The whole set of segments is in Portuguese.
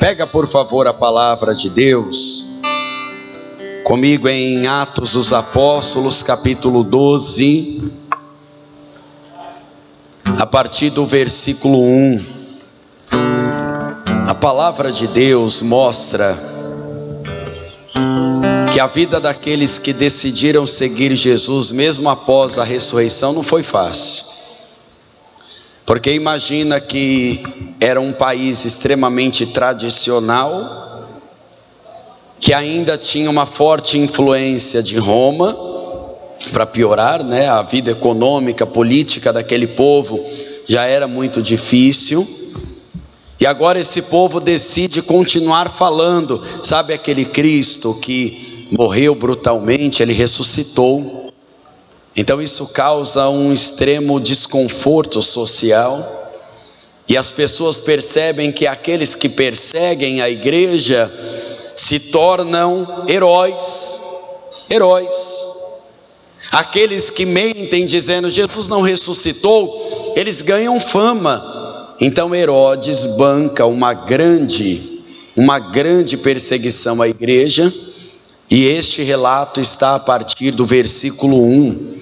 Pega por favor a palavra de Deus comigo em Atos dos Apóstolos, capítulo 12, a partir do versículo 1. A palavra de Deus mostra que a vida daqueles que decidiram seguir Jesus, mesmo após a ressurreição, não foi fácil. Porque imagina que era um país extremamente tradicional, que ainda tinha uma forte influência de Roma, para piorar, né? A vida econômica, política daquele povo já era muito difícil. E agora esse povo decide continuar falando. Sabe aquele Cristo que morreu brutalmente, ele ressuscitou. Então isso causa um extremo desconforto social. E as pessoas percebem que aqueles que perseguem a igreja se tornam heróis. Aqueles que mentem dizendo Jesus não ressuscitou, eles ganham fama. Então Herodes banca uma grande perseguição à igreja. E este relato está a partir do versículo 1.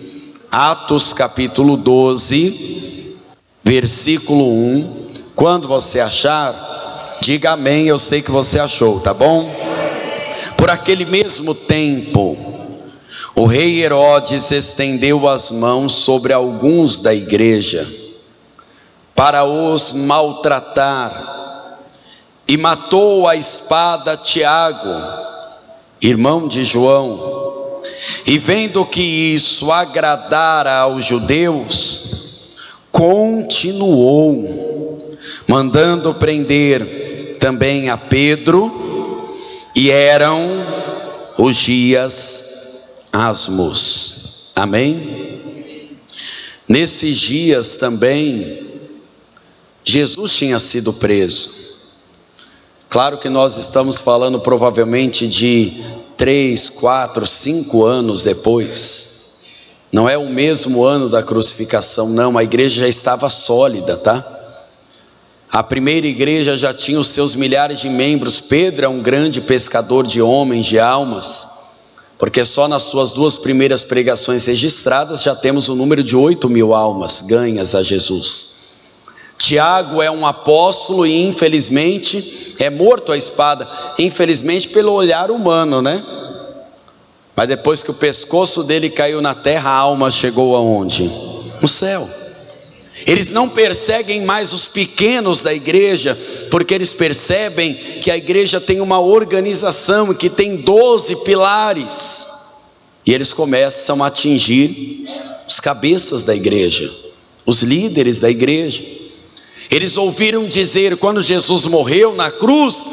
Atos capítulo 12, versículo 1. Quando você achar, diga amém, eu sei que você achou, tá bom? Por aquele mesmo tempo, o rei Herodes estendeu as mãos sobre alguns da igreja para os maltratar, e matou à espada Tiago, irmão de João. E vendo que isso agradara aos judeus, continuou mandando prender também a Pedro, e eram os dias asmos. Amém? Nesses dias também Jesus tinha sido preso. Claro que nós estamos falando provavelmente de 3, 4, 5 anos depois. Não é o mesmo ano da crucificação, não. A igreja já estava sólida, tá? A primeira igreja já tinha os seus milhares de membros. Pedro é um grande pescador de homens, de almas, porque só nas suas 2 primeiras pregações registradas já temos o número de 8.000 almas ganhas a Jesus. Tiago é um apóstolo e infelizmente é morto à espada, infelizmente pelo olhar humano, né? Mas depois que o pescoço dele caiu na terra, a alma chegou aonde? No céu. Eles não perseguem mais os pequenos da igreja, porque eles percebem que a igreja tem uma organização, que tem 12 pilares, e eles começam a atingir os cabeças da igreja, os líderes da igreja. Eles ouviram dizer, quando Jesus morreu na cruz,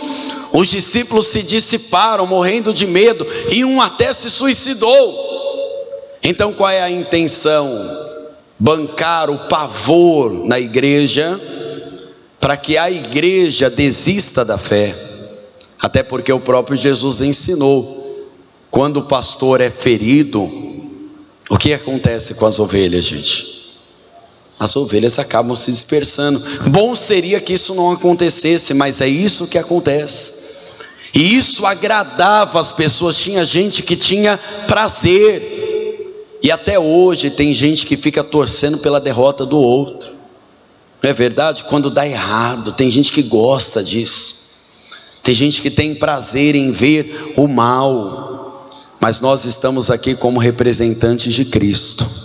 os discípulos se dissiparam, morrendo de medo, e um até se suicidou. Então qual é a intenção? Bancar o pavor na igreja, para que a igreja desista da fé. Até porque o próprio Jesus ensinou, quando o pastor é ferido, o que acontece com as ovelhas, gente? As ovelhas acabam se dispersando. Bom seria que isso não acontecesse, mas é isso que acontece. E isso agradava as pessoas. Tinha gente que tinha prazer. E até hoje tem gente que fica torcendo pela derrota do outro. Não é verdade? Quando dá errado, tem gente que gosta disso. Tem gente que tem prazer em ver o mal. Mas nós estamos aqui como representantes de Cristo.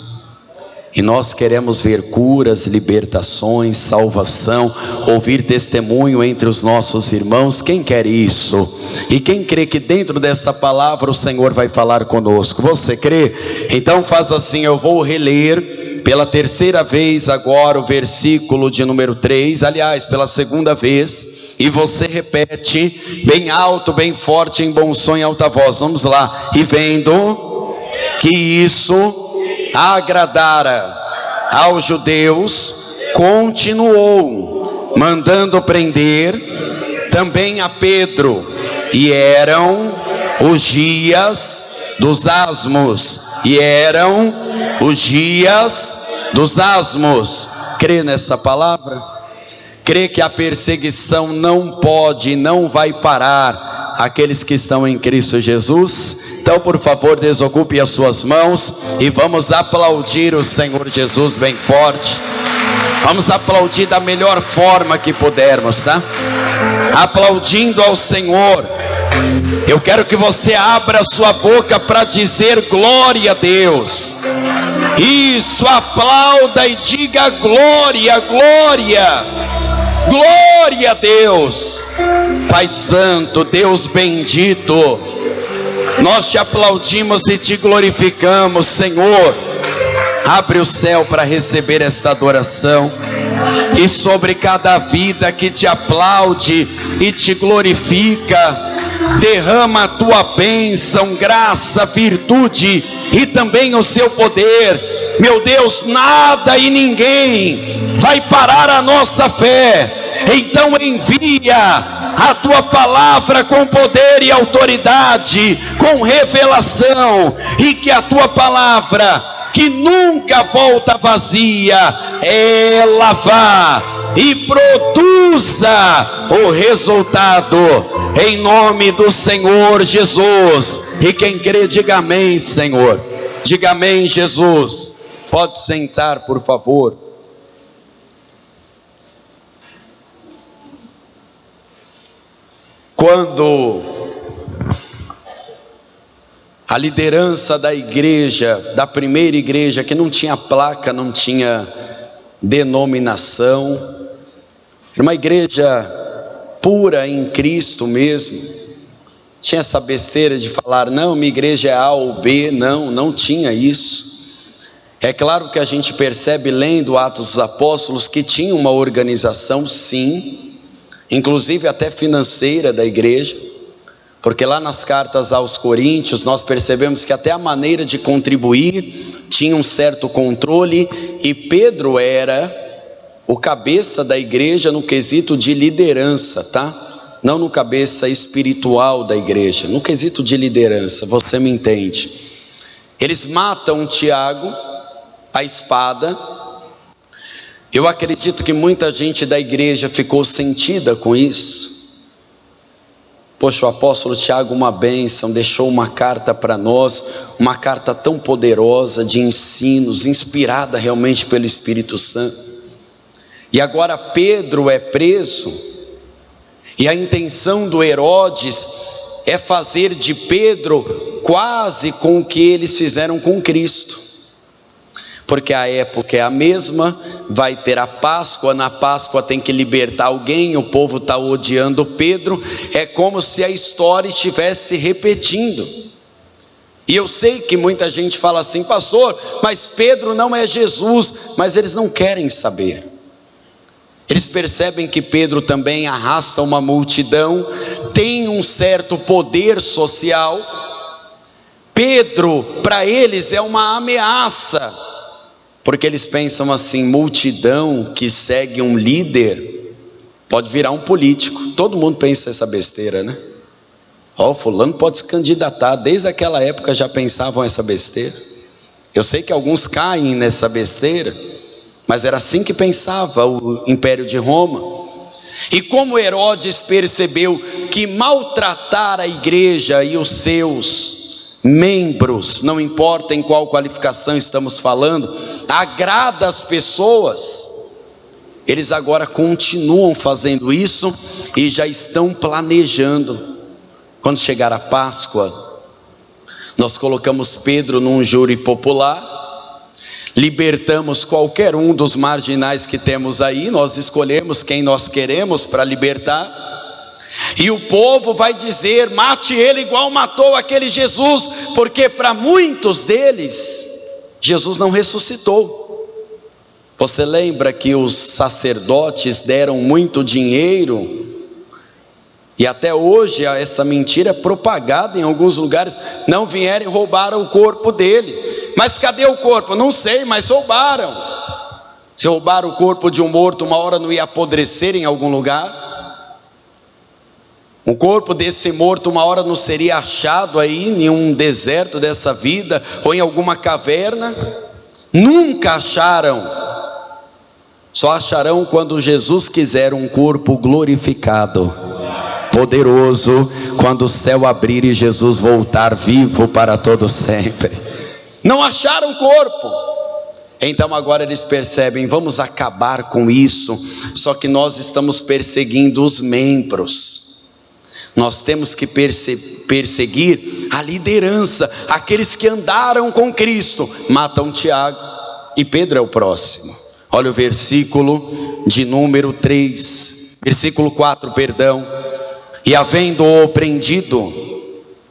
E nós queremos ver curas, libertações, salvação, ouvir testemunho entre os nossos irmãos. Quem quer isso? E quem crê que dentro dessa palavra o Senhor vai falar conosco? Você crê? Então faz assim, eu vou reler pela 3ª vez agora o versículo de número 3, aliás, pela 2ª vez, e você repete bem alto, bem forte, em bom som e alta voz. Vamos lá. E vendo que isso agradara aos judeus, continuou mandando prender também a Pedro, e eram os dias dos asmos, Crê nessa palavra? crê que a perseguição não pode, não vai parar aqueles que estão em Cristo Jesus? Então, por favor, desocupe as suas mãos e vamos aplaudir o Senhor Jesus bem forte. Vamos aplaudir da melhor forma que pudermos, tá? Aplaudindo ao Senhor. Eu quero que você abra sua boca para dizer glória a Deus. Isso, aplauda e diga glória, glória, glória a Deus. Pai Santo, Deus bendito, nós te aplaudimos e te glorificamos, Senhor. Abre o céu para receber esta adoração, e sobre cada vida que te aplaude e te glorifica, derrama a tua bênção, graça, virtude e também o seu poder. Meu Deus, nada e ninguém vai parar a nossa fé. Então envia a tua palavra com poder e autoridade, com revelação, e que a tua palavra, que nunca volta vazia, ela vá e produza o resultado, em nome do Senhor Jesus. E quem crê, diga amém, Senhor. Diga amém, Jesus. Pode sentar, por favor. Quando a liderança da igreja, da primeira igreja, que não tinha placa, não tinha denominação, era uma igreja pura em Cristo mesmo, tinha essa besteira de falar, não, minha igreja é A ou B, não tinha isso. É claro que a gente percebe lendo Atos dos Apóstolos que tinha uma organização, sim, inclusive até financeira da igreja, porque lá nas cartas aos Coríntios nós percebemos que até a maneira de contribuir tinha um certo controle, e Pedro era o cabeça da igreja no quesito de liderança, tá? Não no cabeça espiritual da igreja, no quesito de liderança, você me entende. Eles matam Tiago à espada. Eu acredito que muita gente da igreja ficou sentida com isso. Poxa, o apóstolo Tiago, uma bênção, deixou uma carta para nós, uma carta tão poderosa de ensinos, inspirada realmente pelo Espírito Santo. E agora Pedro é preso, e a intenção do Herodes é fazer de Pedro quase com o que eles fizeram com Cristo. Porque a época é a mesma, vai ter a Páscoa, na Páscoa tem que libertar alguém, o povo está odiando Pedro, é como se a história estivesse repetindo. E eu sei que muita gente fala assim, pastor, mas Pedro não é Jesus, mas eles não querem saber. Eles percebem que Pedro também arrasta uma multidão, tem um certo poder social. Pedro, para eles, é uma ameaça, porque eles pensam assim, multidão que segue um líder, pode virar um político. Todo mundo pensa essa besteira, né? Fulano pode se candidatar, desde aquela época já pensavam essa besteira. Eu sei que alguns caem nessa besteira, mas era assim que pensava o Império de Roma. E como Herodes percebeu que maltratar a igreja e os seus membros, não importa em qual qualificação estamos falando, agrada as pessoas, eles agora continuam fazendo isso e já estão planejando. Quando chegar a Páscoa, nós colocamos Pedro num júri popular, libertamos qualquer um dos marginais que temos aí, nós escolhemos quem nós queremos para libertar, e o povo vai dizer, mate ele igual matou aquele Jesus, porque para muitos deles, Jesus não ressuscitou. Você lembra que os sacerdotes deram muito dinheiro, e até hoje essa mentira é propagada em alguns lugares, não vieram e roubaram o corpo dele. Mas cadê o corpo? Não sei, mas roubaram. Se roubaram o corpo de um morto, uma hora não ia apodrecer em algum lugar? O corpo desse morto uma hora não seria achado aí em um deserto dessa vida, ou em alguma caverna? Nunca acharam. Só acharão quando Jesus quiser um corpo glorificado, poderoso, quando o céu abrir e Jesus voltar vivo para todo sempre. Não acharam corpo. Então agora eles percebem, vamos acabar com isso. Só que nós estamos perseguindo os membros. Nós temos que perseguir a liderança, aqueles que andaram com Cristo. Matam Tiago e Pedro é o próximo. Olha o versículo de número 3, versículo 4, perdão. E havendo-o prendido,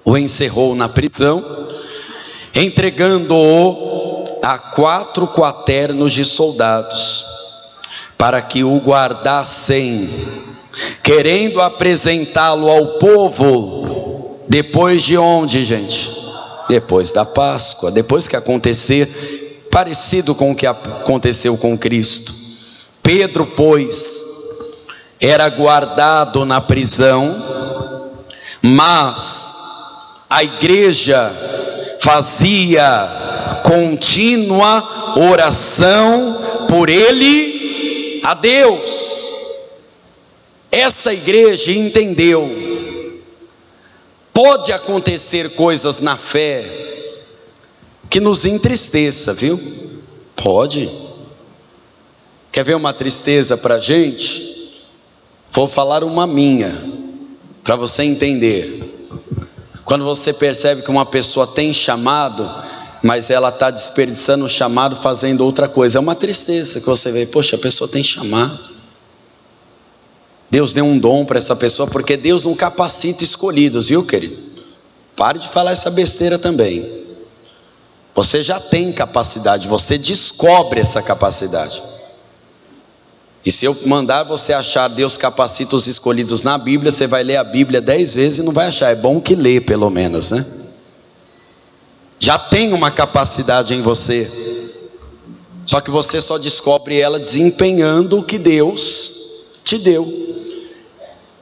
o encerrou na prisão, entregando-o a 4 quaternos de soldados, para que o guardassem, querendo apresentá-lo ao povo, depois de onde, gente? Depois da Páscoa, depois que acontecer, parecido com o que aconteceu com Cristo. Pedro, pois, era guardado na prisão, mas a igreja fazia contínua oração por ele a Deus. Esta igreja entendeu, pode acontecer coisas na fé que nos entristeça, viu? Pode. Quer ver uma tristeza para a gente? Vou falar uma minha, para você entender. Quando você percebe que uma pessoa tem chamado, mas ela está desperdiçando o chamado fazendo outra coisa, é uma tristeza que você vê, poxa, a pessoa tem chamado, Deus deu um dom para essa pessoa, porque Deus não capacita escolhidos, viu, querido? Pare de falar essa besteira também. Você já tem capacidade, você descobre essa capacidade. E se eu mandar você achar Deus capacita os escolhidos na Bíblia, você vai ler a Bíblia 10 vezes e não vai achar. É bom que lê pelo menos, né? Já tem uma capacidade em você, só que você só descobre ela desempenhando o que Deus te deu.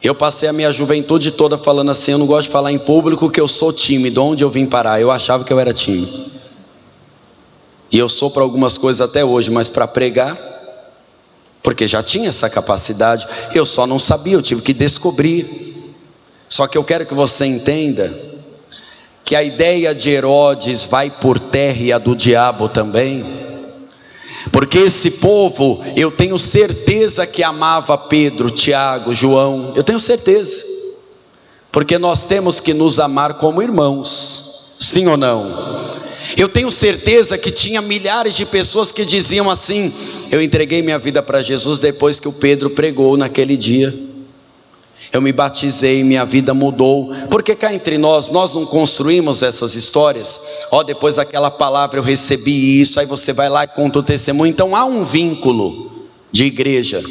Eu passei a minha juventude toda falando assim, eu não gosto de falar em público que eu sou tímido. Onde eu vim parar? Eu achava que eu era tímido. E eu sou para algumas coisas até hoje, mas para pregar, porque já tinha essa capacidade, eu só não sabia, eu tive que descobrir. Só que eu quero que você entenda que a ideia de Herodes vai por terra e a do diabo também, porque esse povo, eu tenho certeza que amava Pedro, Tiago, João, eu tenho certeza, porque nós temos que nos amar como irmãos, sim ou não? Eu tenho certeza que tinha milhares de pessoas que diziam assim, eu entreguei minha vida para Jesus depois que o Pedro pregou naquele dia, eu me batizei, minha vida mudou, porque cá entre nós não construímos essas histórias, depois daquela palavra eu recebi isso, aí você vai lá e conta o testemunho. Então há um vínculo de igreja.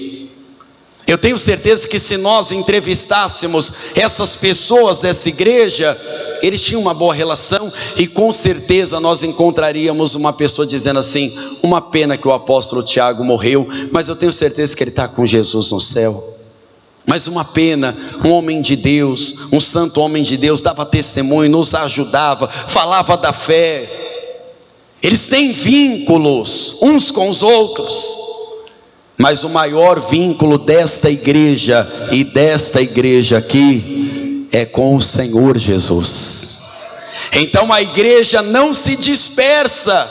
Eu tenho certeza que se nós entrevistássemos essas pessoas dessa igreja, eles tinham uma boa relação, e com certeza nós encontraríamos uma pessoa dizendo assim, uma pena que o apóstolo Tiago morreu, mas eu tenho certeza que ele está com Jesus no céu. Mas uma pena, um homem de Deus, um santo homem de Deus, dava testemunho, nos ajudava, falava da fé. Eles têm vínculos uns com os outros, mas o maior vínculo desta igreja e desta igreja aqui é com o Senhor Jesus. Então a igreja não se dispersa.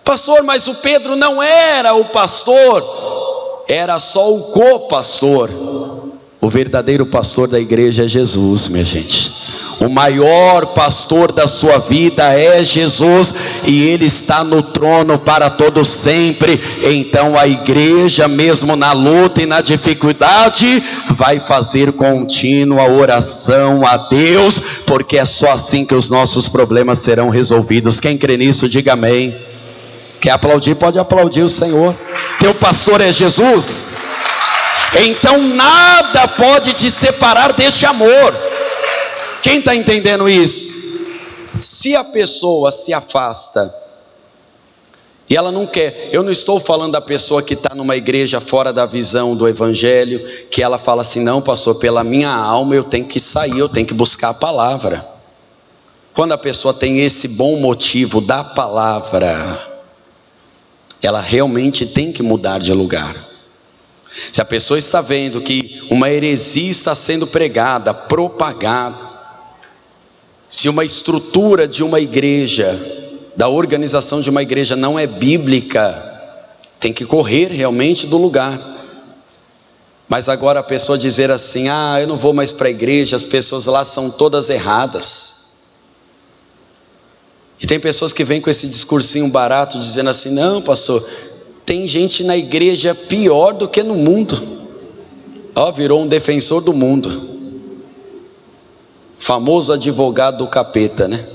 Pastor, mas o Pedro não era o pastor, era só o co-pastor. O verdadeiro pastor da igreja é Jesus, minha gente. O maior pastor da sua vida é Jesus, e Ele está no trono para todo sempre. Então a igreja, mesmo na luta e na dificuldade, vai fazer contínua oração a Deus, porque é só assim que os nossos problemas serão resolvidos. Quem crê nisso, diga amém. Quer aplaudir? Pode aplaudir o Senhor. Teu pastor é Jesus. Então nada pode te separar deste amor. Quem está entendendo isso? Se a pessoa se afasta e ela não quer, eu não estou falando da pessoa que está numa igreja fora da visão do evangelho, que ela fala assim, não pastor, pela minha alma eu tenho que sair, eu tenho que buscar a palavra. Quando a pessoa tem esse bom motivo da palavra, ela realmente tem que mudar de lugar. Se a pessoa está vendo que uma heresia está sendo pregada, propagada, se uma estrutura de uma igreja, da organização de uma igreja não é bíblica, tem que correr realmente do lugar. Mas agora a pessoa dizer assim: eu não vou mais para a igreja, as pessoas lá são todas erradas. E tem pessoas que vêm com esse discursinho barato dizendo assim: não, pastor, tem gente na igreja pior do que no mundo. Virou um defensor do mundo. Famoso advogado do capeta, né?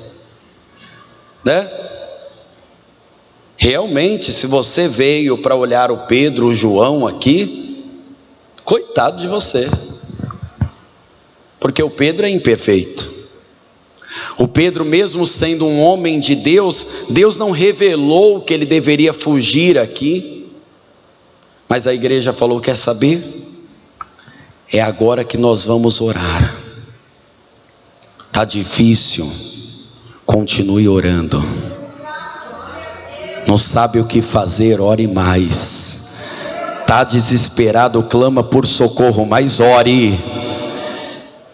Realmente, se você veio para olhar o Pedro, o João aqui, coitado de você. Porque o Pedro é imperfeito. O Pedro, mesmo sendo um homem de Deus, Deus não revelou que ele deveria fugir aqui. Mas a igreja falou: quer saber? É agora que nós vamos orar. Está difícil, continue orando. Não sabe o que fazer, ore mais. Está desesperado, clama por socorro, mas ore.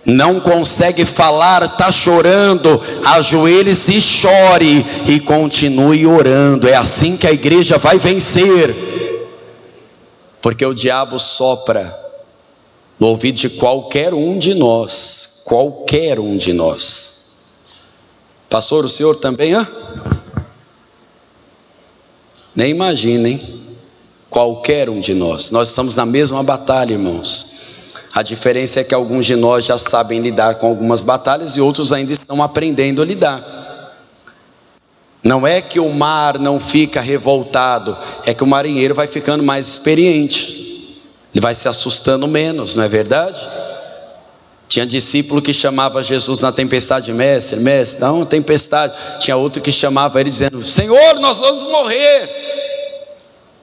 Não consegue falar, está chorando, ajoelhe-se e chore, e continue orando. É assim que a igreja vai vencer. Porque o diabo sopra no ouvido de qualquer um de nós. Qualquer um de nós. Pastor, o senhor também? Nem imaginem. Qualquer um de nós. Nós estamos na mesma batalha, irmãos. A diferença é que alguns de nós já sabem lidar com algumas batalhas e outros ainda estão aprendendo a lidar. Não é que o mar não fica revoltado, é que o marinheiro vai ficando mais experiente. Ele vai se assustando menos, não é verdade? Tinha discípulo que chamava Jesus na tempestade: mestre, não, tempestade. Tinha outro que chamava ele dizendo: Senhor, nós vamos morrer.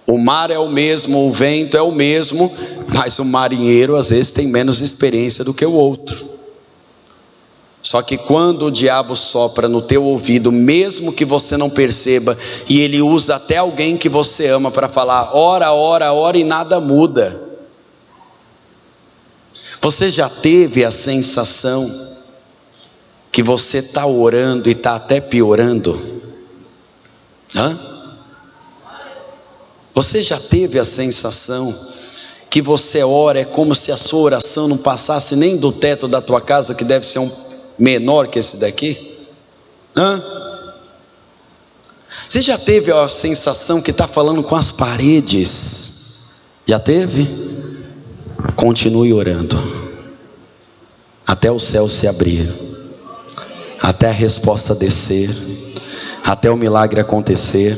O mar é o mesmo, o vento é o mesmo, mas o marinheiro às vezes tem menos experiência do que o outro. Só que quando o diabo sopra no teu ouvido, mesmo que você não perceba, e ele usa até alguém que você ama para falar: ora, ora, ora, e nada muda. Você já teve a sensação que você está orando e está até piorando? Você já teve a sensação que você ora, é como se a sua oração não passasse nem do teto da tua casa, que deve ser um menor que esse daqui? Você já teve a sensação que está falando com as paredes? Já teve? Continue orando, até o céu se abrir, até a resposta descer, até o milagre acontecer,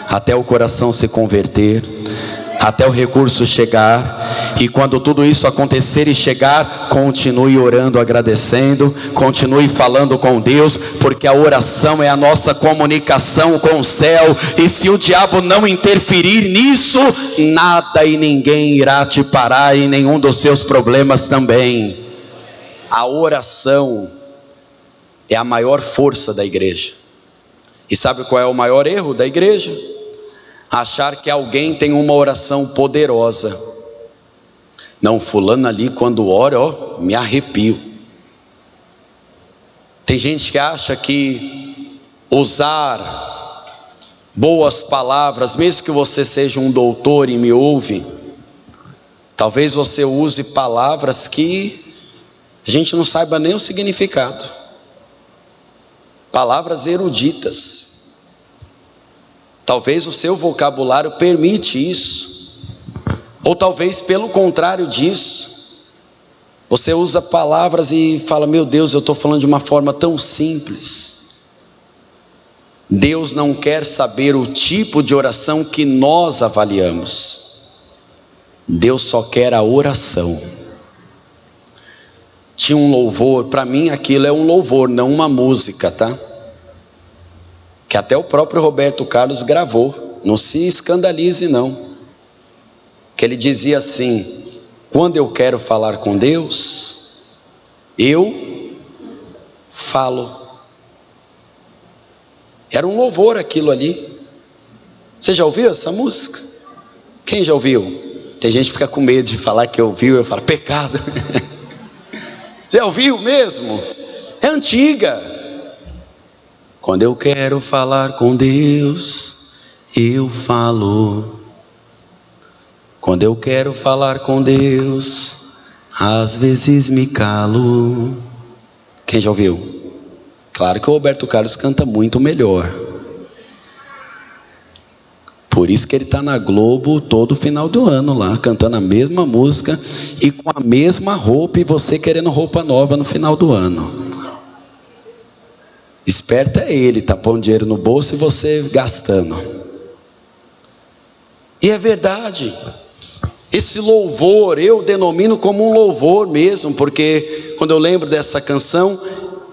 até o coração se converter, até o recurso chegar. E quando tudo isso acontecer e chegar, continue orando, agradecendo, continue falando com Deus, porque a oração é a nossa comunicação com o céu. E se o diabo não interferir nisso, nada e ninguém irá te parar em nenhum dos seus problemas também. A oração é a maior força da igreja. E sabe qual é o maior erro da igreja? Achar que alguém tem uma oração poderosa. Não, fulano ali quando ora, me arrepio. Tem gente que acha que usar boas palavras, mesmo que você seja um doutor e me ouve, talvez você use palavras que a gente não saiba nem o significado. Palavras eruditas. Talvez o seu vocabulário permite isso, ou talvez pelo contrário disso, você usa palavras e fala: meu Deus, eu estou falando de uma forma tão simples. Deus não quer saber o tipo de oração que nós avaliamos. Deus só quer a oração. Tinha um louvor, para mim aquilo é um louvor, não uma música, tá? Que até o próprio Roberto Carlos gravou, não se escandalize não, que ele dizia assim: quando eu quero falar com Deus, eu falo. Era um louvor aquilo ali. Você já ouviu essa música? Quem já ouviu? Tem gente que fica com medo de falar que ouviu, eu falo, pecado. Já ouviu mesmo? É antiga. Quando eu quero falar com Deus, eu falo. Quando eu quero falar com Deus, às vezes me calo. Quem já ouviu? Claro que o Roberto Carlos canta muito melhor. Por isso que ele está na Globo todo final do ano lá, cantando a mesma música e com a mesma roupa, e você querendo roupa nova no final do ano. Esperto é ele, tá pondo dinheiro no bolso e você gastando. E é verdade. Esse louvor, eu denomino como um louvor mesmo, porque quando eu lembro dessa canção,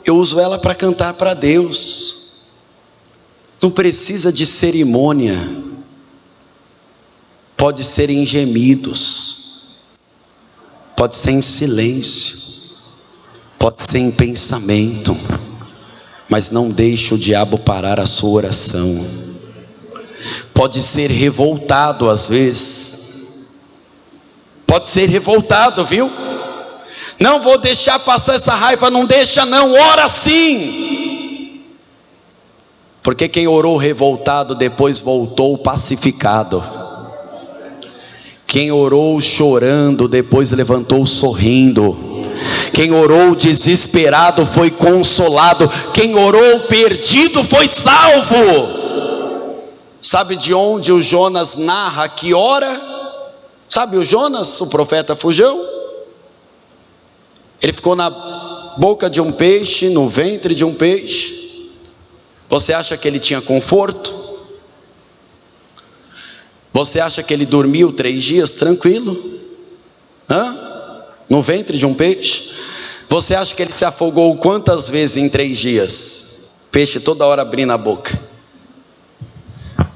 eu uso ela para cantar para Deus. Não precisa de cerimônia. Pode ser em gemidos, pode ser em silêncio, pode ser em pensamento, mas não deixe o diabo parar a sua oração. Pode ser revoltado às vezes, pode ser revoltado, viu? Não vou deixar passar essa raiva, não deixa não, ora sim. Porque quem orou revoltado depois voltou pacificado. Quem orou chorando, depois levantou sorrindo. Quem orou desesperado foi consolado. Quem orou perdido foi salvo. Sabe de onde o Jonas narra que ora? Sabe o Jonas, o profeta fujão? Ele ficou na boca de um peixe, no ventre de um peixe. Você acha que ele tinha conforto? Você acha que ele dormiu 3 dias tranquilo? No ventre de um peixe? Você acha que ele se afogou quantas vezes em 3 dias? Peixe toda hora abrindo a boca.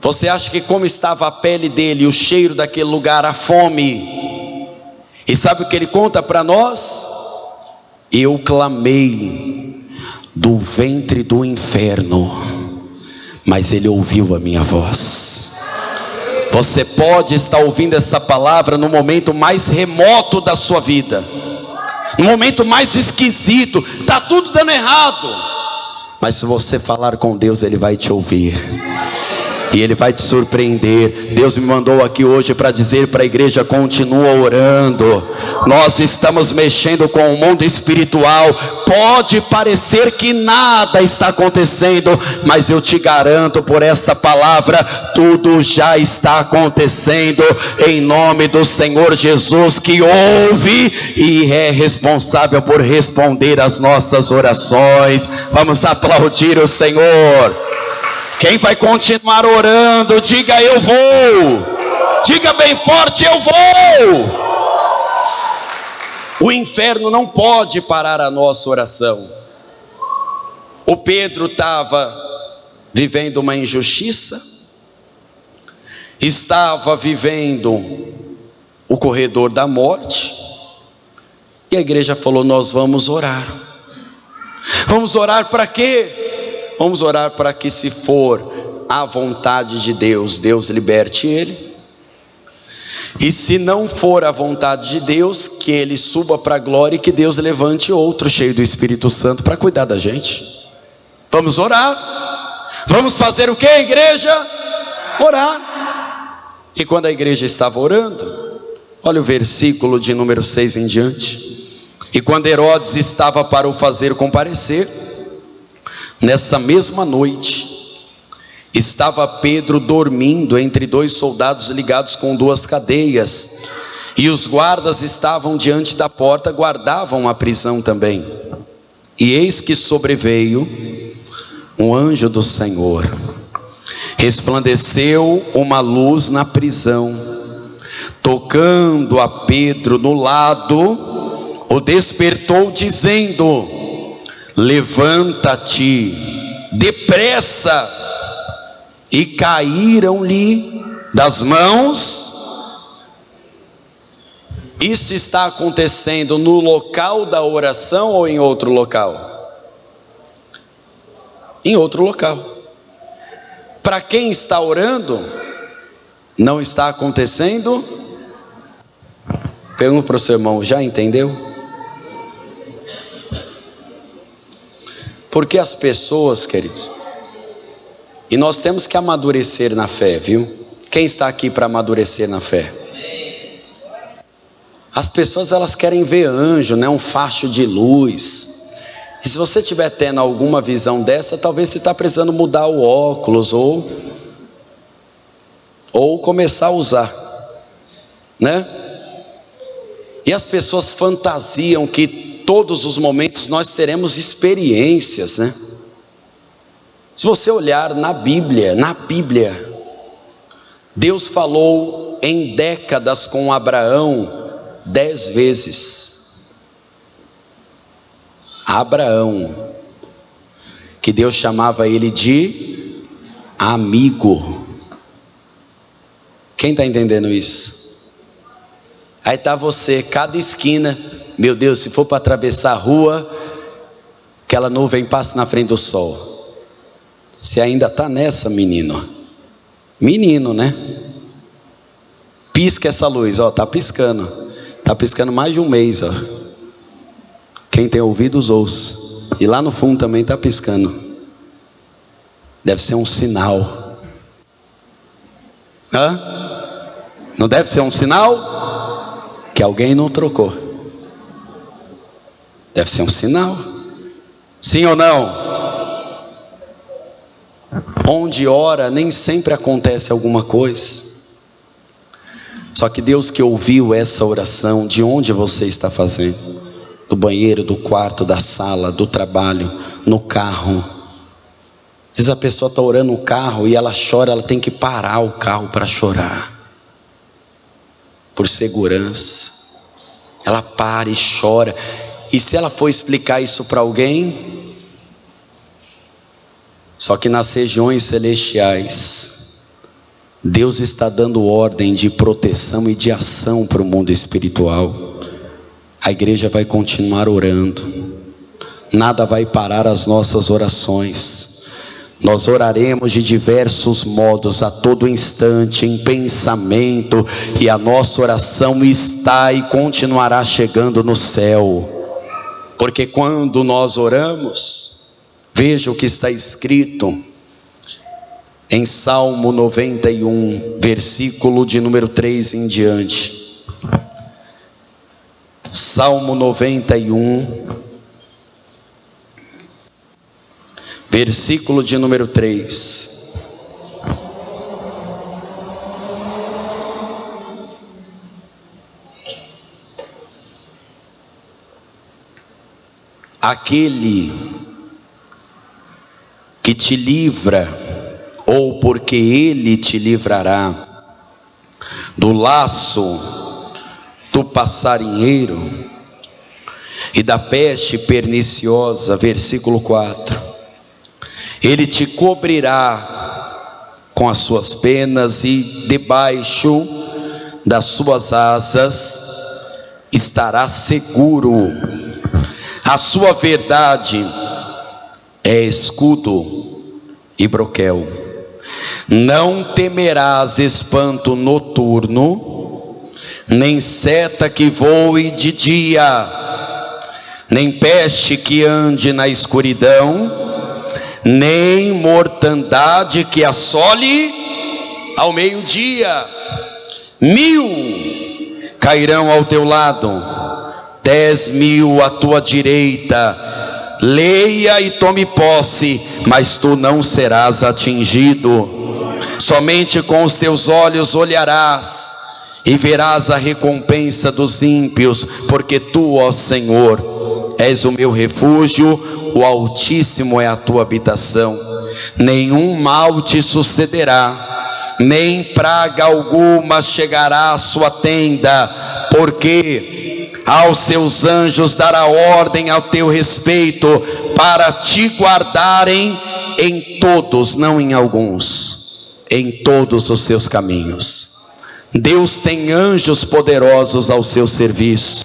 Você acha que como estava a pele dele, o cheiro daquele lugar, a fome? E sabe o que ele conta para nós? Eu clamei do ventre do inferno, mas ele ouviu a minha voz. Você pode estar ouvindo essa palavra no momento mais remoto da sua vida, no momento mais esquisito, está tudo dando errado, mas se você falar com Deus, Ele vai te ouvir. E Ele vai te surpreender. Deus me mandou aqui hoje para dizer para a igreja: continua orando. Nós estamos mexendo com o mundo espiritual. Pode parecer que nada está acontecendo, mas eu te garanto por esta palavra, tudo já está acontecendo, em nome do Senhor Jesus, que ouve e é responsável por responder às nossas orações. Vamos aplaudir o Senhor. Quem vai continuar orando, diga: eu vou. Diga bem forte: eu vou. O inferno não pode parar a nossa oração. O Pedro estava vivendo uma injustiça, estava vivendo o corredor da morte, e a igreja falou: nós vamos orar. Vamos orar para quê? Vamos orar para que, se for a vontade de Deus, Deus liberte ele. E se não for a vontade de Deus, que ele suba para a glória e que Deus levante outro cheio do Espírito Santo para cuidar da gente. Vamos orar. Vamos fazer o que, igreja? Orar. E quando a igreja estava orando, olha o versículo de número 6 em diante. E quando Herodes estava para o fazer comparecer, nessa mesma noite, estava Pedro dormindo entre 2 soldados ligados com 2 cadeias, e os guardas estavam diante da porta, guardavam a prisão também. E eis que sobreveio um anjo do Senhor, resplandeceu uma luz na prisão, tocando a Pedro no lado, o despertou dizendo: levanta-te depressa. E caíram-lhe das mãos. Isso está acontecendo no local da oração ou em outro local? Em outro local. Para quem está orando, Não está acontecendo? Pergunta para o seu irmão, já entendeu? Porque as pessoas, queridos, e nós temos que amadurecer na fé, viu? Quem está aqui para amadurecer na fé? As pessoas, elas querem ver anjo, né? Um facho de luz. E se você estiver tendo alguma visão dessa, talvez você está precisando mudar o óculos ou começar a usar, né? E as pessoas fantasiam que todos os momentos nós teremos experiências, né? Se você olhar na Bíblia, Deus falou em décadas com Abraão 10 vezes. Abraão, que Deus chamava ele de amigo. Quem está entendendo isso? Aí está você, cada esquina, meu Deus, se for para atravessar a rua, aquela nuvem passa na frente do sol. Você ainda está nessa, menino, né? Pisca essa luz, ó, tá piscando mais de um mês, ó. Quem tem ouvidos ouça. E lá no fundo também está piscando. Deve ser um sinal. Não deve ser um sinal? Que alguém não trocou. Deve ser um sinal. Sim ou não? Onde ora, nem sempre acontece alguma coisa. Só que Deus que ouviu essa oração, de onde você está fazendo? Do banheiro, do quarto, da sala, do trabalho, no carro. Às vezes a pessoa está orando no carro e ela chora, ela tem que parar o carro para chorar. Por segurança, ela para e chora. E se ela for explicar isso para alguém, só que nas regiões celestiais, Deus está dando ordem de proteção e de ação para o mundo espiritual. A igreja vai continuar orando, nada vai parar as nossas orações. Nós oraremos de diversos modos, a todo instante, em pensamento, e a nossa oração está e continuará chegando no céu, porque quando nós oramos, veja o que está escrito em Salmo 91, versículo de número 3 em diante. Salmo 91, versículo de número 3. Aquele que te livra, ou porque ele te livrará do laço do passarinheiro e da peste perniciosa, versículo 4. Ele te cobrirá com as suas penas e debaixo das suas asas estará seguro. A sua verdade é escudo e broquel. Não temerás espanto noturno, nem seta que voe de dia, nem peste que ande na escuridão, nem mortandade que assole ao meio-dia. 1000 cairão ao teu lado, 10.000 à tua direita. Leia e tome posse, mas tu não serás atingido. Somente com os teus olhos olharás e verás a recompensa dos ímpios, porque tu, ó Senhor, és o meu refúgio, o Altíssimo é a tua habitação. Nenhum mal te sucederá, nem praga alguma chegará à sua tenda, porque aos seus anjos dará ordem ao teu respeito, para te guardarem em todos, não em alguns, em todos os seus caminhos. Deus tem anjos poderosos ao seu serviço.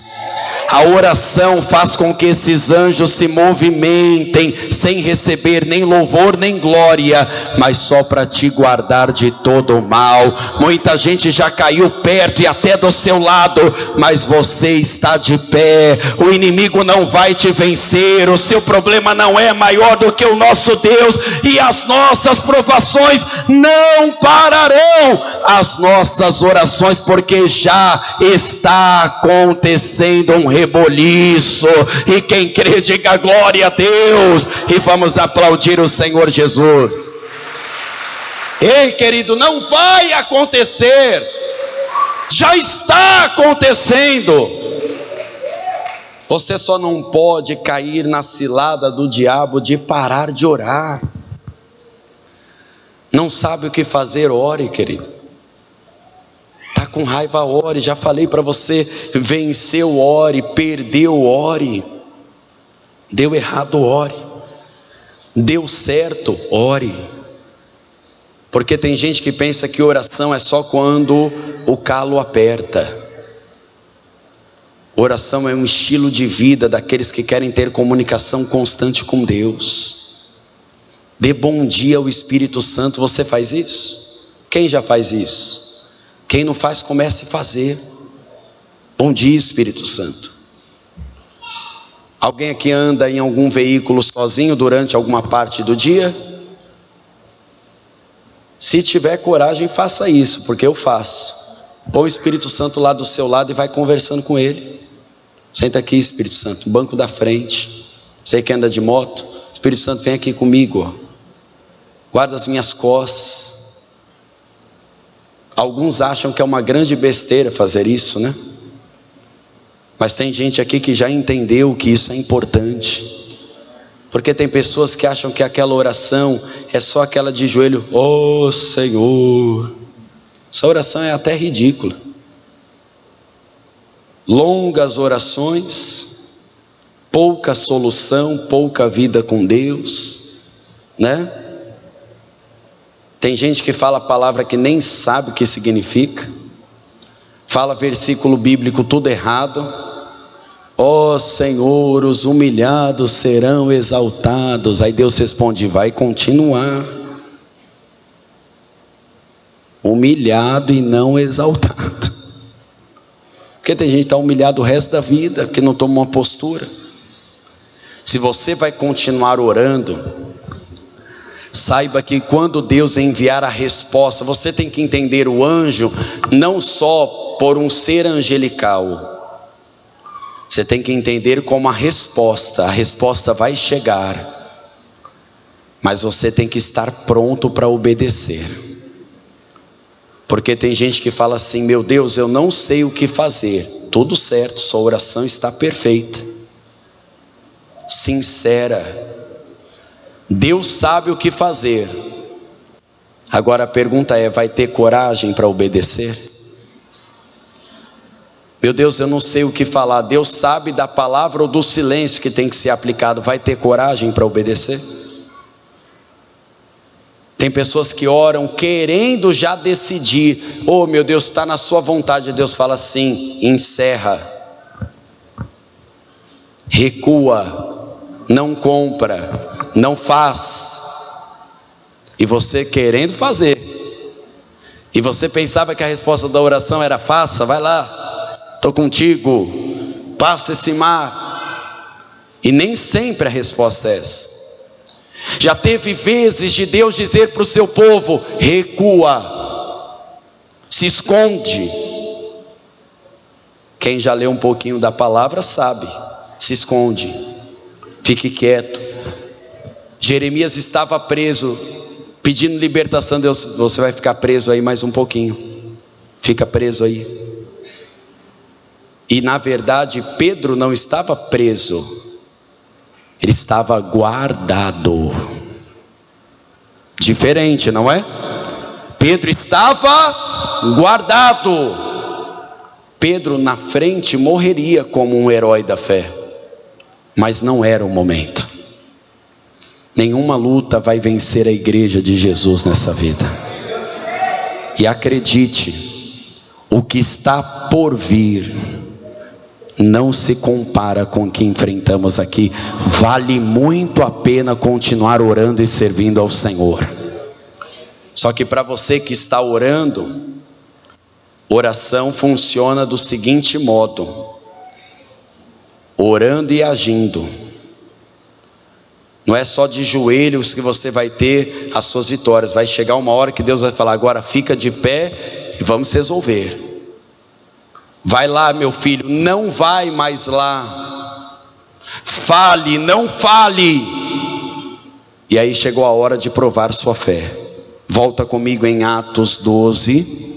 A oração faz com que esses anjos se movimentem, sem receber nem louvor nem glória, mas só para te guardar de todo o mal. Muita gente já caiu perto e até do seu lado, mas você está de pé. O inimigo não vai te vencer, o seu problema não é maior do que o nosso Deus, e as nossas provações não pararão, as nossas orações, porque já está acontecendo um reboliço. E quem crê, diga glória a Deus, e vamos aplaudir o Senhor Jesus. Ei, querido, não vai acontecer, já está acontecendo. Você só não pode cair na cilada do diabo de parar de orar. Não sabe o que fazer, ore, querido. Está com raiva, ore. Já falei para você, venceu, ore. Perdeu, ore. Deu errado, ore. Deu certo, ore. Porque tem gente que pensa que oração é só quando o calo aperta. Oração é um estilo de vida daqueles que querem ter comunicação constante com Deus. Dê bom dia ao Espírito Santo. Você faz isso? Quem já faz isso? Quem não faz, comece a fazer. Bom dia, Espírito Santo. Alguém aqui anda em algum veículo sozinho durante alguma parte do dia? Se tiver coragem, faça isso, porque eu faço. Põe o Espírito Santo lá do seu lado e vai conversando com ele. Senta aqui, Espírito Santo, no banco da frente. Você que anda de moto, Espírito Santo, vem aqui comigo, ó. Guarda as minhas costas. Alguns acham que é uma grande besteira fazer isso, né? Mas tem gente aqui que já entendeu que isso é importante. Porque tem pessoas que acham que aquela oração é só aquela de joelho, oh Senhor. Essa oração é até ridícula. Longas orações, pouca solução, pouca vida com Deus, né? Tem gente que fala a palavra que nem sabe o que significa, fala versículo bíblico tudo errado. Ó Senhor, os humilhados serão exaltados. Aí Deus responde, vai continuar humilhado e não exaltado. Porque tem gente que está humilhado o resto da vida, que não toma uma postura. Se você vai continuar orando, saiba que quando Deus enviar a resposta, você tem que entender o anjo não só por um ser angelical. Você tem que entender como a resposta vai chegar. Mas você tem que estar pronto para obedecer. Porque tem gente que fala assim, meu Deus, eu não sei o que fazer. Tudo certo, sua oração está perfeita, sincera. Deus sabe o que fazer. Agora a pergunta é, vai ter coragem para obedecer? Meu Deus, eu não sei o que falar. Deus sabe da palavra ou do silêncio que tem que ser aplicado. Vai ter coragem para obedecer? Tem pessoas que oram querendo já decidir. Oh meu Deus, está na sua vontade. Deus fala assim, encerra, recua, não compra, não faz. E você querendo fazer. E você pensava que a resposta da oração era faça, vai lá, estou contigo, passa esse mar. E nem sempre a resposta é essa. Já teve vezes de Deus dizer para o seu povo, recua, se esconde. Quem já leu um pouquinho da palavra sabe, se esconde, fique quieto. Jeremias estava preso, pedindo libertação. Deus, você vai ficar preso aí mais um pouquinho, fica preso aí. E na verdade Pedro não estava preso, ele estava guardado. Diferente, não é? Pedro estava guardado. Pedro na frente morreria como um herói da fé, mas não era o momento. Nenhuma luta vai vencer a igreja de Jesus nessa vida. E acredite, o que está por vir não se compara com o que enfrentamos aqui. Vale muito a pena continuar orando e servindo ao Senhor. Só que para você que está orando, oração funciona do seguinte modo: orando e agindo. Não é só de joelhos que você vai ter as suas vitórias. Vai chegar uma hora que Deus vai falar: agora fica de pé e vamos resolver. Vai lá, meu filho, não vai mais lá. Fale, não fale. E aí chegou a hora de provar sua fé. Volta comigo em Atos 12.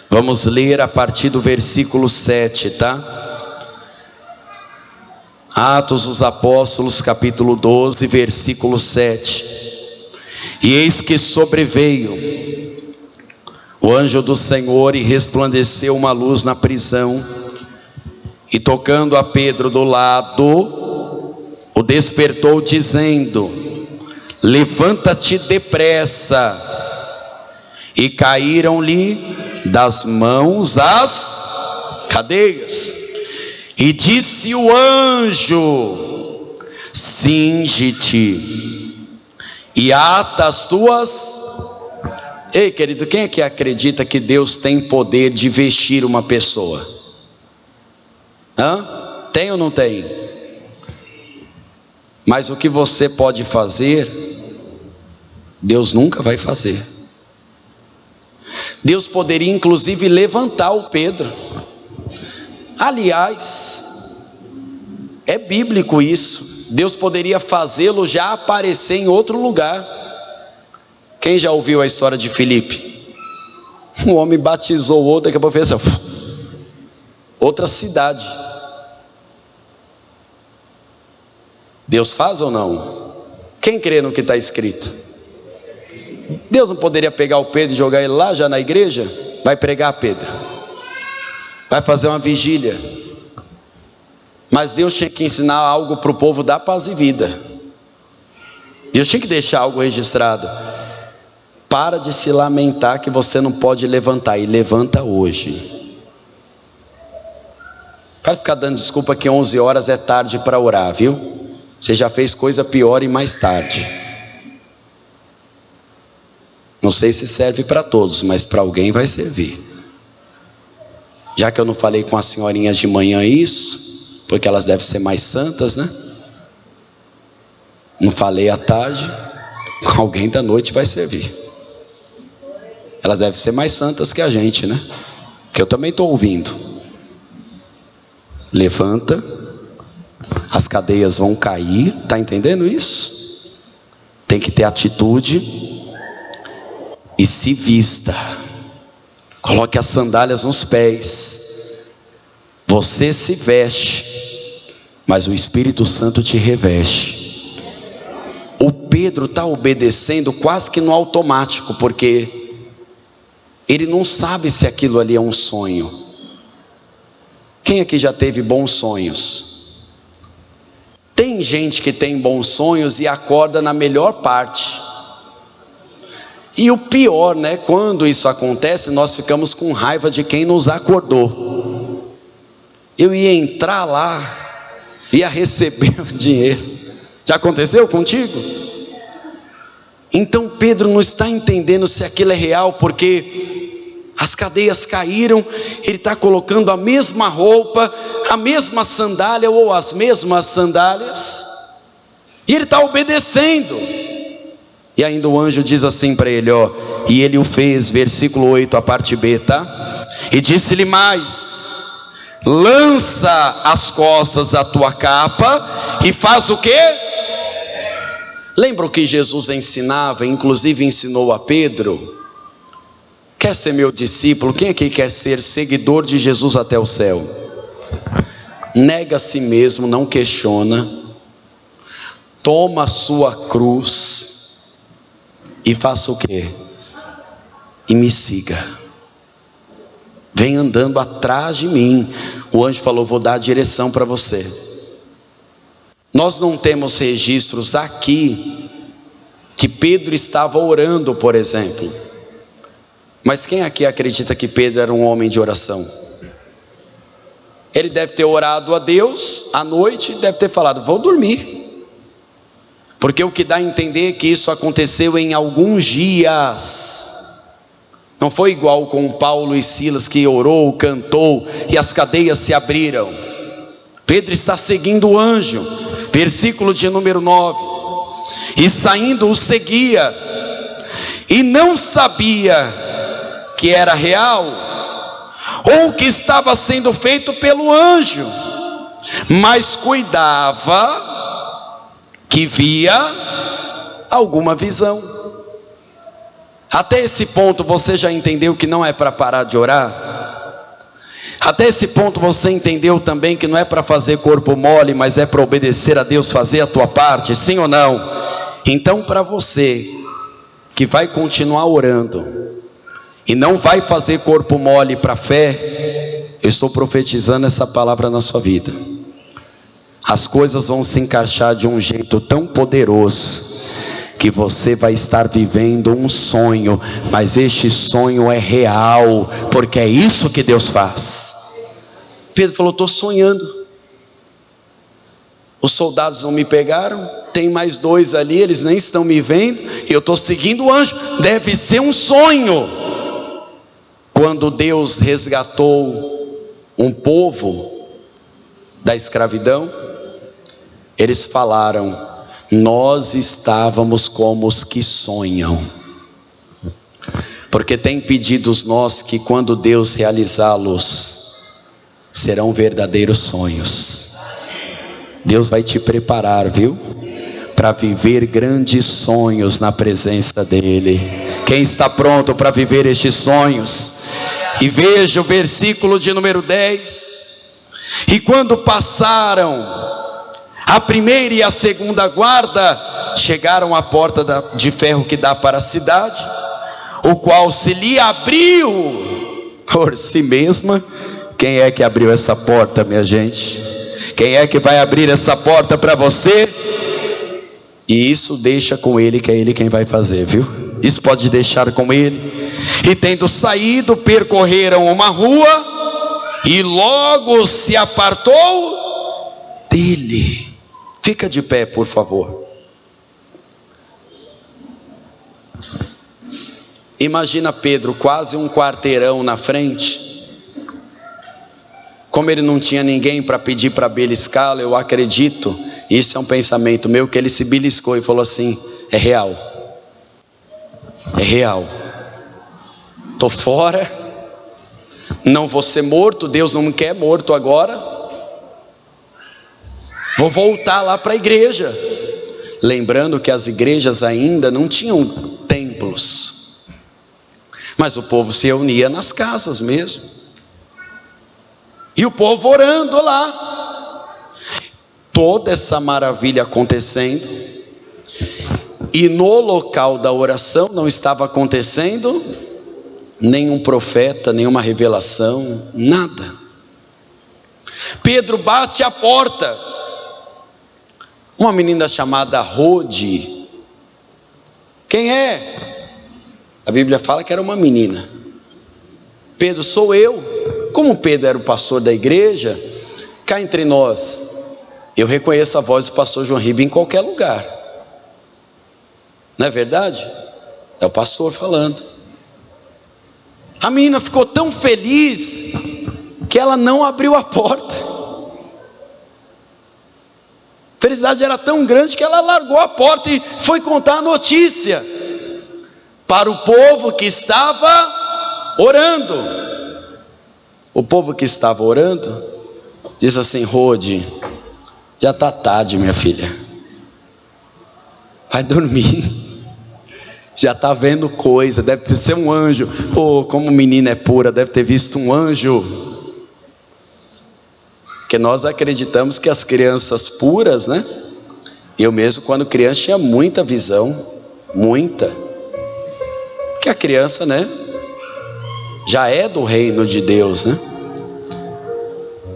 Vamos ler a partir do versículo 7, tá? Atos dos Apóstolos, capítulo 12, versículo 7. E eis que sobreveio o anjo do Senhor e resplandeceu uma luz na prisão, e tocando a Pedro do lado, o despertou dizendo: levanta-te depressa. E caíram-lhe das mãos as cadeias. E disse o anjo: cinge-te e ata as tuas. Ei, querido, quem é que acredita que Deus tem poder de vestir uma pessoa? Tem ou não tem? Mas o que você pode fazer, Deus nunca vai fazer. Deus poderia inclusive levantar o Pedro. Aliás, é bíblico isso. Deus poderia fazê-lo já aparecer em outro lugar. Quem já ouviu a história de Filipe? Um homem batizou outro, daqui a pouco fez assim, outra cidade. Deus faz ou não? Quem crê no que está escrito? Deus não poderia pegar o Pedro e jogar ele lá já na igreja? Vai pregar, Pedro, vai fazer uma vigília. Mas Deus tinha que ensinar algo para o povo da paz e vida. Deus tinha que deixar algo registrado. Para de se lamentar que você não pode levantar, e levanta hoje. Para ficar dando desculpa que 11 horas é tarde para orar, viu? Você já fez coisa pior e mais tarde. Não sei se serve para todos, mas para alguém vai servir. Já que eu não falei com as senhorinhas de manhã isso, porque elas devem ser mais santas, né? Não falei à tarde, com alguém da noite vai servir. Elas devem ser mais santas que a gente, né? Porque eu também estou ouvindo. Levanta, as cadeias vão cair, está entendendo isso? Tem que ter atitude e se vista. Coloque as sandálias nos pés. Você se veste, mas o Espírito Santo te reveste. O Pedro está obedecendo quase que no automático, porque ele não sabe se aquilo ali é um sonho. Quem aqui já teve bons sonhos? Tem gente que tem bons sonhos e acorda na melhor parte. E o pior, né? Quando isso acontece, nós ficamos com raiva de quem nos acordou. Eu ia entrar lá, ia receber o dinheiro. Já aconteceu contigo? Então Pedro não está entendendo se aquilo é real, porque as cadeias caíram, ele está colocando a mesma roupa, a mesma sandália ou as mesmas sandálias, e ele está obedecendo. E ainda o anjo diz assim para ele, ó, e ele o fez, versículo 8, a parte B, tá? E disse-lhe mais: lança as costas a tua capa e faz o quê? Lembra o que Jesus ensinava, inclusive ensinou a Pedro? Quer ser meu discípulo? Quem aqui quer ser seguidor de Jesus até o céu? Nega a si mesmo, não questiona, toma a sua cruz e faça o quê? E me siga. Vem andando atrás de mim. O anjo falou: vou dar a direção para você. Nós não temos registros aqui que Pedro estava orando, por exemplo. Mas quem aqui acredita que Pedro era um homem de oração? Ele deve ter orado a Deus à noite, deve ter falado: vou dormir. Porque o que dá a entender é que isso aconteceu em alguns dias. Não foi igual com Paulo e Silas, que orou, cantou e as cadeias se abriram. Pedro está seguindo o anjo. Versículo de número 9. E saindo o seguia, e não sabia que era real, ou que estava sendo feito pelo anjo, mas cuidava que via alguma visão. Até esse ponto você já entendeu que não é para parar de orar? Até esse ponto você entendeu também que não é para fazer corpo mole, mas é para obedecer a Deus, fazer a tua parte, sim ou não? Então, para você que vai continuar orando e não vai fazer corpo mole para a fé, eu estou profetizando essa palavra na sua vida. As coisas vão se encaixar de um jeito tão poderoso que você vai estar vivendo um sonho, mas este sonho é real, porque é isso que Deus faz. Pedro falou: estou sonhando. Os soldados não me pegaram, tem mais 2 ali, eles nem estão me vendo, e eu estou seguindo o anjo, deve ser um sonho. Quando Deus resgatou um povo da escravidão, eles falaram: nós estávamos como os que sonham. Porque tem pedidos nós que quando Deus realizá-los, serão verdadeiros sonhos. Deus vai te preparar, viu? Para viver grandes sonhos na presença dEle. Quem está pronto para viver estes sonhos? E veja o versículo de número 10. E quando passaram a primeira e a segunda guarda, chegaram à porta de ferro que dá para a cidade, o qual se lhe abriu por si mesma. Quem é que abriu essa porta, minha gente? Quem é que vai abrir essa porta para você? E isso deixa com Ele, que é Ele quem vai fazer, viu? Isso pode deixar com Ele. E tendo saído, percorreram uma rua, e logo se apartou dele. Fica de pé, por favor. Imagina Pedro quase um quarteirão na frente. Como ele não tinha ninguém para pedir para beliscá-lo, eu acredito, isso é um pensamento meu, que ele se beliscou e falou assim: é real, é real, estou fora, não vou ser morto, Deus não me quer morto agora, vou voltar lá para a igreja. Lembrando que as igrejas ainda não tinham templos, mas o povo se reunia nas casas mesmo. E o povo orando lá, toda essa maravilha acontecendo, e no local da oração não estava acontecendo nenhum profeta, nenhuma revelação, nada. Pedro bate a porta, uma menina chamada Rode. Quem é? A Bíblia fala que era uma menina. Pedro: sou eu. Como Pedro era o pastor da igreja, cá entre nós, eu reconheço a voz do pastor João Ribeiro em qualquer lugar. Não é verdade? É o pastor falando. A menina ficou tão feliz que ela não abriu a porta. A felicidade era tão grande que ela largou a porta e foi contar a notícia para o povo que estava orando. O povo que estava orando diz assim: Rode, já está tarde, minha filha, vai dormir, já está vendo coisa, deve ser um anjo. Oh, como menina é pura, deve ter visto um anjo. Porque nós acreditamos que as crianças puras, né? Eu mesmo quando criança tinha muita visão, muita. Porque a criança, né, já é do reino de Deus, né?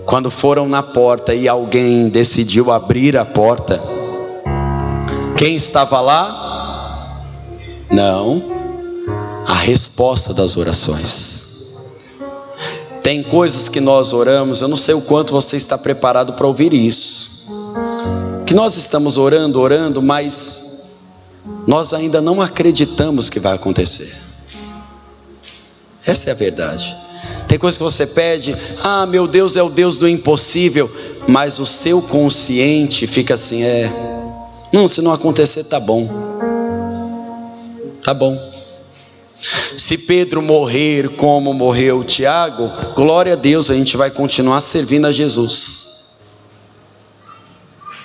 Quando foram na porta e alguém decidiu abrir a porta, quem estava lá? Não, a resposta das orações. Tem coisas que nós oramos, eu não sei o quanto você está preparado para ouvir isso, que nós estamos orando, mas nós ainda não acreditamos que vai acontecer. Essa é a verdade. Tem coisas que você pede, meu Deus é o Deus do impossível, mas o seu consciente fica assim, não, se não acontecer tá bom. Tá bom. Se Pedro morrer como morreu Tiago, glória a Deus, a gente vai continuar servindo a Jesus.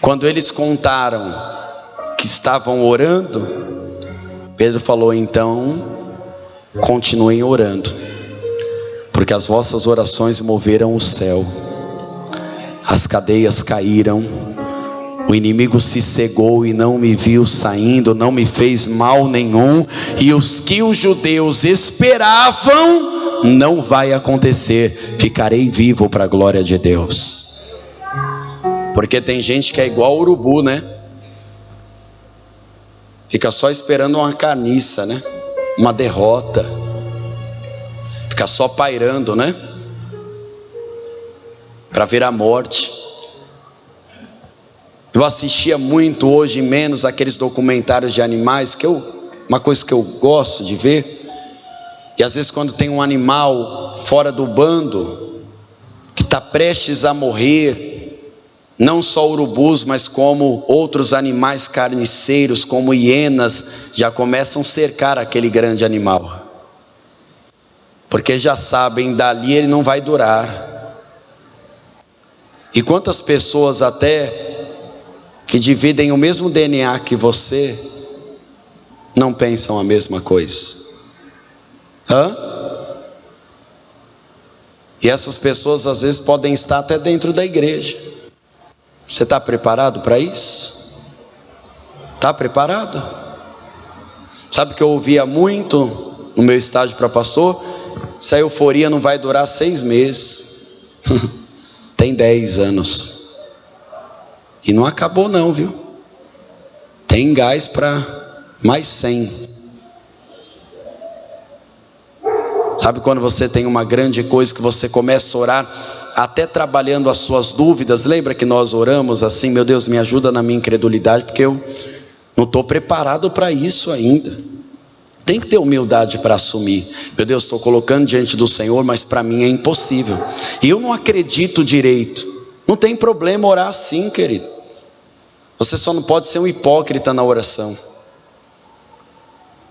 Quando eles contaram que estavam orando, Pedro falou, então continuem orando, porque as vossas orações moveram o céu, as cadeias caíram, o inimigo se cegou e não me viu saindo, não me fez mal nenhum, e os que os judeus esperavam, não vai acontecer, ficarei vivo para a glória de Deus. Porque tem gente que é igual urubu, né? Fica só esperando uma carniça, né? Uma derrota, fica só pairando, né? Para ver a morte. Eu assistia muito, hoje menos, aqueles documentários de animais, uma coisa que eu gosto de ver. E às vezes quando tem um animal fora do bando, que está prestes a morrer, não só urubus, mas como outros animais carniceiros, como hienas, já começam a cercar aquele grande animal, porque já sabem, dali ele não vai durar. E quantas pessoas até que dividem o mesmo DNA que você, não pensam a mesma coisa. E essas pessoas às vezes podem estar até dentro da igreja. Você está preparado para isso? Está preparado? Sabe que eu ouvia muito no meu estágio para pastor? Essa euforia não vai durar 6 meses. Tem 10 anos. E não acabou não, viu? Tem gás para mais 100. Sabe quando você tem uma grande coisa que você começa a orar, até trabalhando as suas dúvidas? Lembra que nós oramos assim, meu Deus, me ajuda na minha incredulidade, porque eu não estou preparado para isso ainda. Tem que ter humildade para assumir. Meu Deus, estou colocando diante do Senhor, mas para mim é impossível. E eu não acredito direito. Não tem problema orar assim, querido. Você só não pode ser um hipócrita na oração.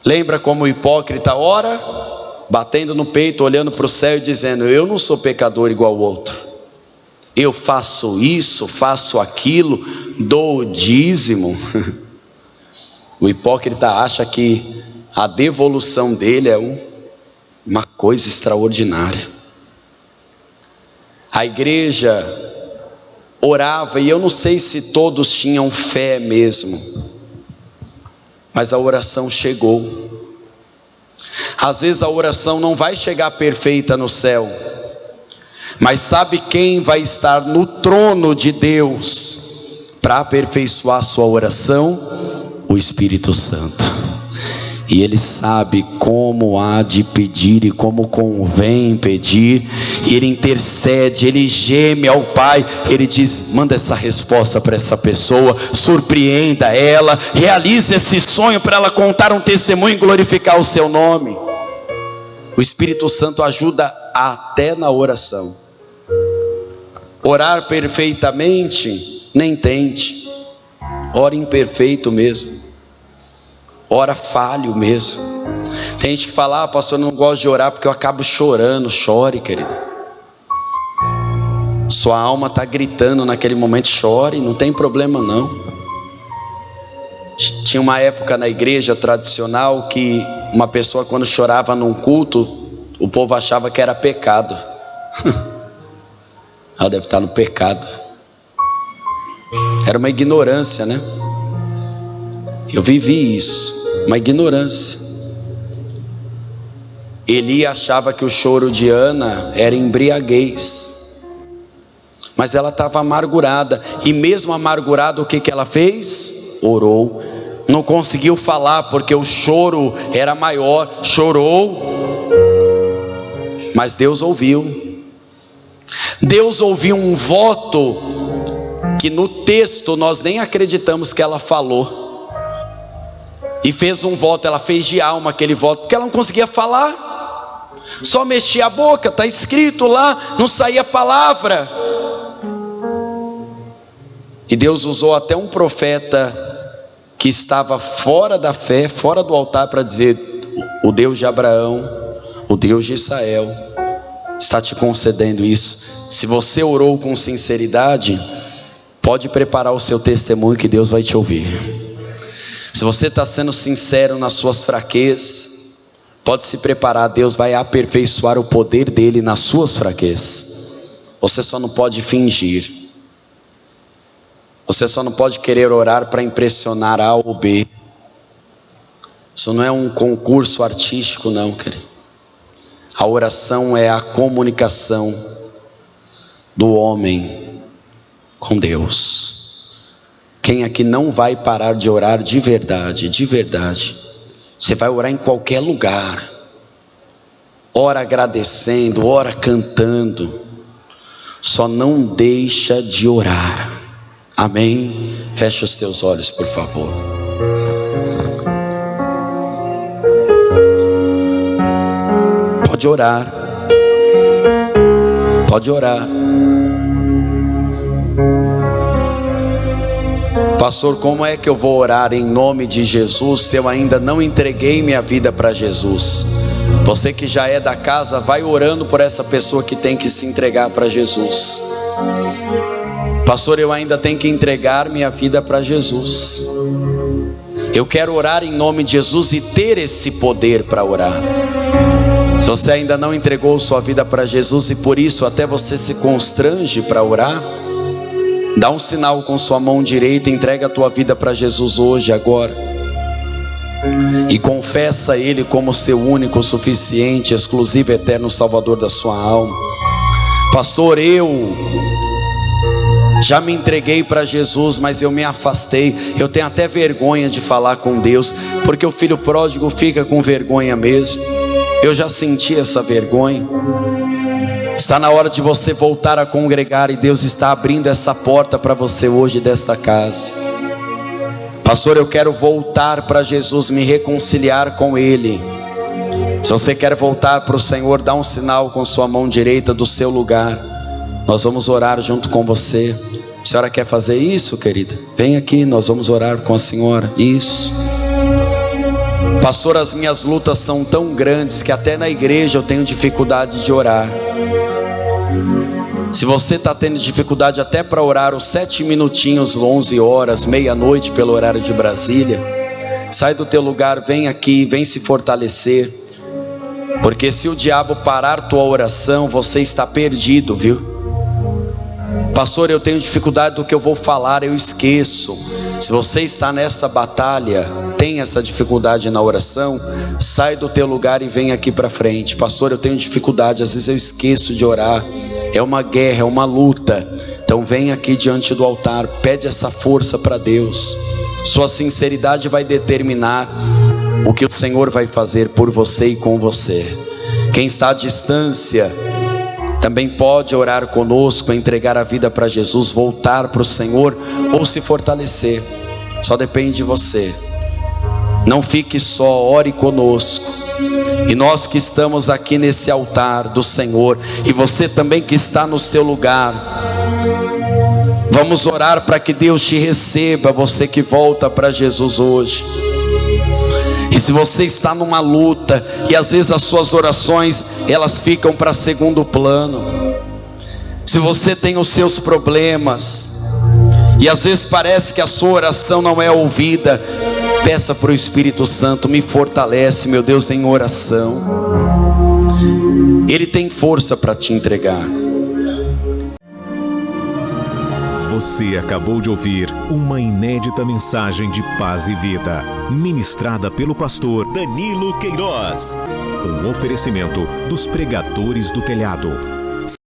Lembra como o hipócrita ora, batendo no peito, olhando para o céu e dizendo, eu não sou pecador igual o outro. Eu faço isso, faço aquilo, dou o dízimo. O hipócrita acha que a devolução dele é uma coisa extraordinária. A igreja orava, e eu não sei se todos tinham fé mesmo, mas a oração chegou. Às vezes a oração não vai chegar perfeita no céu, mas sabe quem vai estar no trono de Deus para aperfeiçoar sua oração? O Espírito Santo. E Ele sabe como há de pedir e como convém pedir. E Ele intercede, Ele geme ao Pai. Ele diz, manda essa resposta para essa pessoa, surpreenda ela, realize esse sonho para ela contar um testemunho e glorificar o seu nome. O Espírito Santo ajuda até na oração. Orar perfeitamente, nem tente. Ora imperfeito mesmo. Ora falho mesmo. Tem gente que fala, pastor, eu não gosto de orar porque eu acabo chorando. Chore, querido. Sua alma está gritando naquele momento, chore, não tem problema não. Tinha uma época na igreja tradicional que uma pessoa quando chorava num culto, o povo achava que era pecado. Ela deve estar no pecado. Era uma ignorância, né? Eu vivi isso, uma ignorância. Eli achava que o choro de Ana era embriaguez, mas ela estava amargurada, e mesmo amargurada, o que ela fez? Orou. não conseguiu falar porque o choro era maior, chorou, mas Deus ouviu. Deus ouviu um voto que no texto nós nem acreditamos que ela falou, e fez um voto, ela fez de alma aquele voto, porque ela não conseguia falar, só mexia a boca, está escrito lá, não saía palavra. E Deus usou até um profeta que estava fora da fé, fora do altar, para dizer: o Deus de Abraão, o Deus de Israel está te concedendo isso. Se você orou com sinceridade, pode preparar o seu testemunho que Deus vai te ouvir. Se você está sendo sincero nas suas fraquezas, pode se preparar, Deus vai aperfeiçoar o poder dele nas suas fraquezas. Você só não pode fingir. Você só não pode querer orar para impressionar A ou B. Isso não é um concurso artístico, não, querido. A oração é a comunicação do homem com Deus. Quem aqui não vai parar de orar de verdade, de verdade? Você vai orar em qualquer lugar. Ora agradecendo, ora cantando. Só não deixa de orar. Amém? Fecha os teus olhos, por favor. Pode orar. Pode orar. Pastor, como é que eu vou orar em nome de Jesus se eu ainda não entreguei minha vida para Jesus? Você que já é da casa, vai orando por essa pessoa que tem que se entregar para Jesus. Pastor, eu ainda tenho que entregar minha vida para Jesus. Eu quero orar em nome de Jesus e ter esse poder para orar. Se você ainda não entregou sua vida para Jesus e por isso até você se constrange para orar, dá um sinal com sua mão direita, entrega a tua vida para Jesus hoje, agora, e confessa Ele como seu único, suficiente, exclusivo, eterno Salvador da sua alma. Pastor, eu já me entreguei para Jesus, mas eu me afastei. Eu tenho até vergonha de falar com Deus, porque o filho pródigo fica com vergonha mesmo. Eu já senti essa vergonha. Está na hora de você voltar a congregar, e Deus está abrindo essa porta para você hoje desta casa. Pastor, eu quero voltar para Jesus, me reconciliar com Ele. Se você quer voltar para o Senhor, dá um sinal com sua mão direita do seu lugar. Nós vamos orar junto com você. A senhora quer fazer isso, querida? Vem aqui, nós vamos orar com a senhora. Isso. Pastor, as minhas lutas são tão grandes que até na igreja eu tenho dificuldade de orar. Se você está tendo dificuldade até para orar os 7 minutinhos, 11 horas, meia-noite pelo horário de Brasília, sai do teu lugar, vem aqui, vem se fortalecer. Porque se o diabo parar tua oração, você está perdido, viu? Pastor, eu tenho dificuldade do que eu vou falar, eu esqueço. Se você está nessa batalha, tem essa dificuldade na oração, sai do teu lugar e vem aqui para frente. Pastor, eu tenho dificuldade, às vezes eu esqueço de orar. É uma guerra, é uma luta. Então vem aqui diante do altar, pede essa força para Deus. Sua sinceridade vai determinar o que o Senhor vai fazer por você e com você. Quem está à distância também pode orar conosco, entregar a vida para Jesus, voltar para o Senhor ou se fortalecer. Só depende de você. Não fique só, ore conosco. E nós que estamos aqui nesse altar do Senhor, e você também que está no seu lugar, vamos orar para que Deus te receba, você que volta para Jesus hoje. E se você está numa luta, e às vezes as suas orações, elas ficam para segundo plano. Se você tem os seus problemas, e às vezes parece que a sua oração não é ouvida, peça para o Espírito Santo, me fortalece, meu Deus, em oração. Ele tem força para te entregar. Você acabou de ouvir uma inédita mensagem de paz e vida, ministrada pelo pastor Danilo Queiroz. Um oferecimento dos Pregadores do Telhado.